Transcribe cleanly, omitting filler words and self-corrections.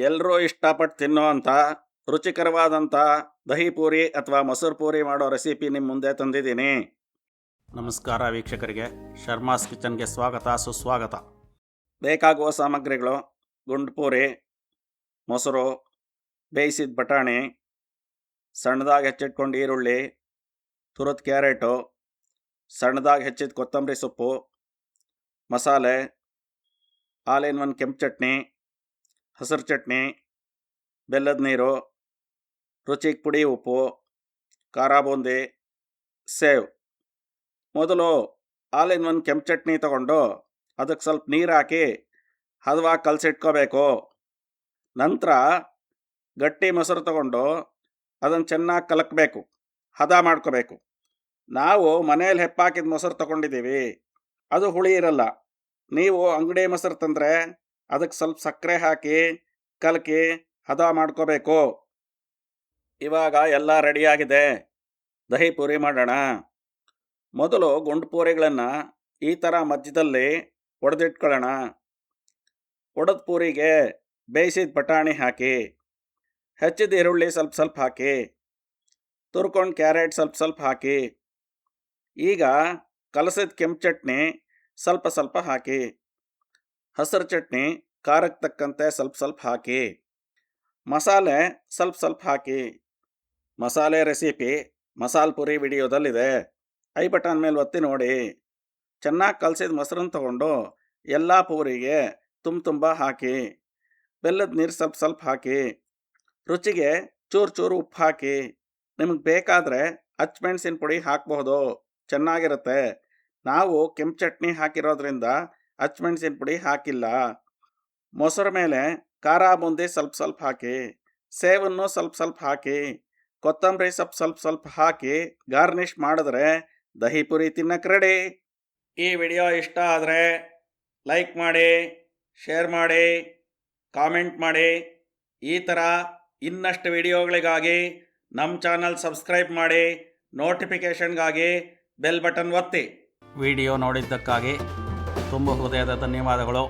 ಎಲ್ಲರೂ ಇಷ್ಟಪಟ್ಟು ತಿನ್ನೋವಂಥ ರುಚಿಕರವಾದಂಥ ದಹಿ ಪೂರಿ ಅಥವಾ ಮೊಸರು ಪೂರಿ ಮಾಡೋ ರೆಸಿಪಿ ನಿಮ್ಮ ಮುಂದೆ ತಂದಿದ್ದೀನಿ. ನಮಸ್ಕಾರ ವೀಕ್ಷಕರಿಗೆ, ಶರ್ಮಾಸ್ ಕಿಚನ್ಗೆ ಸ್ವಾಗತ ಸುಸ್ವಾಗತ. ಬೇಕಾಗುವ ಸಾಮಗ್ರಿಗಳು: ಗುಂಡು ಪೂರಿ, ಮೊಸರು, ಬೇಯಿಸಿದ ಬಟಾಣಿ, ಸಣ್ಣದಾಗಿ ಹೆಚ್ಚಿಟ್ಕೊಂಡು ಈರುಳ್ಳಿ, ತುರಿದ ಕ್ಯಾರೆಟು, ಸಣ್ಣದಾಗಿ ಹೆಚ್ಚಿದ ಕೊತ್ತಂಬರಿ ಸೊಪ್ಪು, ಮಸಾಲೆ, ಆಲ್ ಇನ್ ಒನ್ ಕೆಂಪು ಚಟ್ನಿ, ಹಸಿರು ಚಟ್ನಿ, ಬೆಲ್ಲದ ನೀರು, ರುಚಿಗೆ ಪುಡಿ ಉಪ್ಪು, ಖಾರ ಬೂಂದಿ, ಸೇವ್. ಮೊದಲು ಆಲ್ ಇನ್ ಒನ್ ಕೆಂಪು ಚಟ್ನಿ ತಗೊಂಡು ಅದಕ್ಕೆ ಸ್ವಲ್ಪ ನೀರು ಹಾಕಿ ಹದವಾಗಿ ಕಲಸಿಟ್ಕೋಬೇಕು. ನಂತರ ಗಟ್ಟಿ ಮೊಸರು ತಗೊಂಡು ಅದನ್ನು ಚೆನ್ನಾಗಿ ಕಲಕಬೇಕು, ಹದ ಮಾಡ್ಕೋಬೇಕು. ನಾವು ಮನೇಲಿ ಹೆಪ್ಪಾಕಿದ ಮೊಸರು ತಗೊಂಡಿದ್ದೀವಿ, ಅದು ಹುಳಿ ಇರಲ್ಲ. ನೀವು ಅಂಗಡಿ ಮೊಸರು ತಂದರೆ ಅದಕ್ಕೆ ಸ್ವಲ್ಪ ಸಕ್ಕರೆ ಹಾಕಿ ಕಲಕಿ ಹದ ಮಾಡ್ಕೋಬೇಕು. ಇವಾಗ ಎಲ್ಲ ರೆಡಿಯಾಗಿದೆ, ದಹಿ ಪೂರಿ ಮಾಡೋಣ. ಮೊದಲು ಗುಂಡು ಪೂರಿಗಳನ್ನು ಈ ಥರ ಮಧ್ಯದಲ್ಲಿ ಒಡೆದಿಟ್ಕೊಳ್ಳೋಣ. ಒಡೆದ ಪೂರಿಗೆ ಬೇಯಿಸಿದ ಬಟಾಣಿ ಹಾಕಿ, ಹೆಚ್ಚಿದ ಈರುಳ್ಳಿ ಸ್ವಲ್ಪ ಸ್ವಲ್ಪ ಹಾಕಿ, ತುರ್ಕೊಂಡು ಕ್ಯಾರೆಟ್ ಸ್ವಲ್ಪ ಸ್ವಲ್ಪ ಹಾಕಿ. ಈಗ ಕಲಸಿದ ಕೆಂಪು ಚಟ್ನಿ ಸ್ವಲ್ಪ ಸ್ವಲ್ಪ ಹಾಕಿ, ಹಸಿರು ಚಟ್ನಿ ಖಾರಕ್ಕೆ ತಕ್ಕಂತೆ ಸ್ವಲ್ಪ ಸ್ವಲ್ಪ ಹಾಕಿ, ಮಸಾಲೆ ಸ್ವಲ್ಪ ಸ್ವಲ್ಪ ಹಾಕಿ. ಮಸಾಲೆ ರೆಸಿಪಿ ಮಸಾಲೆ ಪೂರಿ ವಿಡಿಯೋದಲ್ಲಿದೆ, ಐ ಬಟನ್ ಮೇಲೆ ಒತ್ತಿ ನೋಡಿ. ಚೆನ್ನಾಗಿ ಕಲಸಿದ ಮೊಸರನ್ನು ತಗೊಂಡು ಎಲ್ಲ ಪೂರಿಗೆ ತುಂಬ ಹಾಕಿ, ಬೆಲ್ಲದ ನೀರು ಸ್ವಲ್ಪ ಸ್ವಲ್ಪ ಹಾಕಿ, ರುಚಿಗೆ ಚೂರು ಚೂರು ಉಪ್ಪು ಹಾಕಿ. ನಿಮಗೆ ಬೇಕಾದರೆ ಹಚ್ಮೆಣಸಿನ ಪುಡಿ ಹಾಕಬಹುದು, ಚೆನ್ನಾಗಿರುತ್ತೆ. ನಾವು ಕೆಂಪು ಚಟ್ನಿ ಹಾಕಿರೋದ್ರಿಂದ ಹಚ್ಮೆಣಸಿನ ಪುಡಿ ಹಾಕಿಲ್ಲ. ಮೊಸರು ಮೇಲೆ ಖಾರ ಬೂಂದಿ ಸ್ವಲ್ಪ ಸ್ವಲ್ಪ ಹಾಕಿ, ಸೇವನ್ನು ಸ್ವಲ್ಪ ಸ್ವಲ್ಪ ಹಾಕಿ, ಕೊತ್ತಂಬರಿ ಸ್ವಲ್ಪ ಸ್ವಲ್ಪ ಹಾಕಿ ಗಾರ್ನಿಷ್ ಮಾಡಿದ್ರೆ ದಹಿ ಪುರಿ ತಿನ್ನಕ್ಕೆ ರೆಡಿ. ಈ ವಿಡಿಯೋ ಇಷ್ಟ ಆದರೆ ಲೈಕ್ ಮಾಡಿ, ಶೇರ್ ಮಾಡಿ, ಕಾಮೆಂಟ್ ಮಾಡಿ. ಈ ಥರ ಇನ್ನಷ್ಟು ವಿಡಿಯೋಗಳಿಗಾಗಿ ನಮ್ಮ ಚಾನಲ್ ಸಬ್ಸ್ಕ್ರೈಬ್ ಮಾಡಿ, ನೋಟಿಫಿಕೇಷನ್ಗಾಗಿ ಬೆಲ್ ಬಟನ್ ಒತ್ತಿ. ವಿಡಿಯೋ ನೋಡಿದ್ದಕ್ಕಾಗಿ ತುಂಬ ಹೃದಯದ ಧನ್ಯವಾದಗಳು.